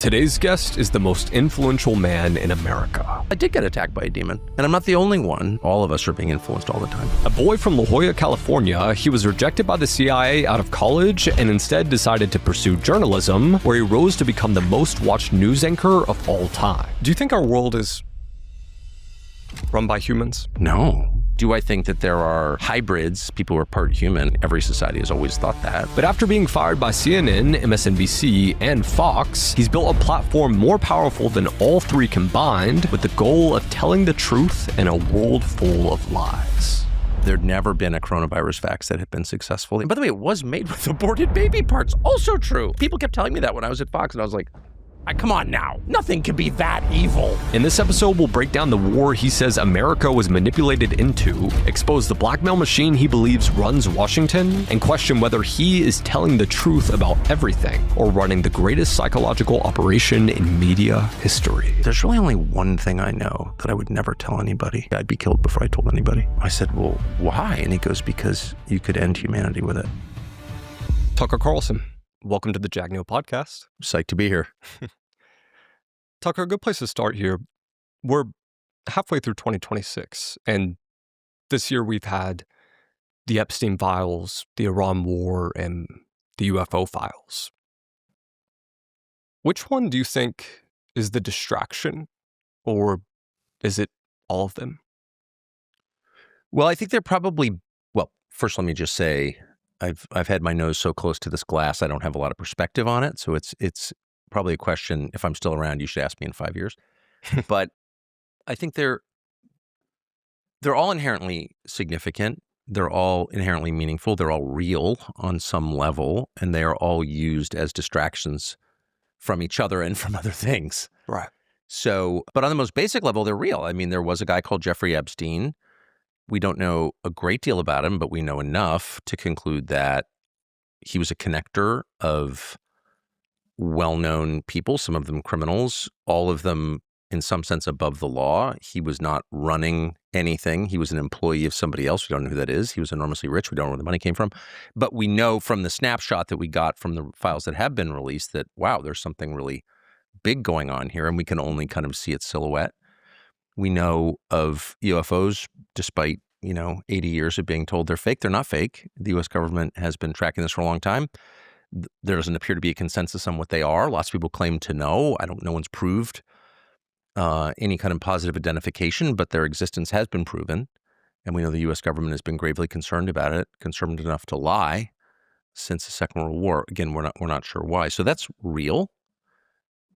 Today's guest is the most influential man in America. I did get attacked by a demon, and I'm not the only one. All of us are being influenced all the time. A boy from La Jolla, California, he was rejected by the CIA out of college and instead decided to pursue journalism, where he rose to become the most watched news anchor of all time. Do you think our world is run by humans? No. Do I think that there are hybrids, people who are part human? Every society has always thought that. But after being fired by CNN, MSNBC, and Fox, he's built a platform more powerful than all three combined, with the goal of telling the truth in a world full of lies. There'd never been a coronavirus vax that had been successful. And by the way, it was made with aborted baby parts. Also true. People kept telling me that when I was at Fox, and I was like, come on now. Nothing could be that evil. In this episode, we'll break down the war he says America was manipulated into, expose the blackmail machine he believes runs Washington, and question whether he is telling the truth about everything or running the greatest psychological operation in media history. There's really only one thing I know that I would never tell anybody. I'd be killed before I told anybody. I said, well, why? And he goes, because you could end humanity with it. Tucker Carlson, welcome to the Jagnew podcast. Psyched to be here. Tucker, a good place to start here. We're halfway through 2026, and this year we've had the Epstein files, the Iran war, and the UFO files. Which one do you think is the distraction, or is it all of them? Well, I think they're probably, first let me just say, I've had my nose so close to this glass, I don't have a lot of perspective on it. So it's probably a question, if I'm still around, you should ask me in 5 years. But I think they're all inherently significant. They're all inherently meaningful. They're all real on some level, and they are all used as distractions from each other and from other things. Right. So, but on the most basic level, they're real. I mean, there was a guy called Jeffrey Epstein. We don't know a great deal about him, but we know enough to conclude that he was a connector of well-known people, some of them criminals, all of them in some sense above the law. He was not running anything. He was an employee of somebody else. We don't know who that is. He was enormously rich. We don't know where the money came from. But we know from the snapshot that we got from the files that have been released that, wow, there's something really big going on here, and we can only kind of see its silhouette. We know of UFOs, despite 80 years of being told they're fake. They're not fake. The U.S. government has been tracking this for a long time. There doesn't appear to be a consensus on what they are. Lots of people claim to know. No one's proved any kind of positive identification, but their existence has been proven. And we know the U.S. government has been gravely concerned about it, concerned enough to lie since the Second World War. Again, we're not sure why. So that's real.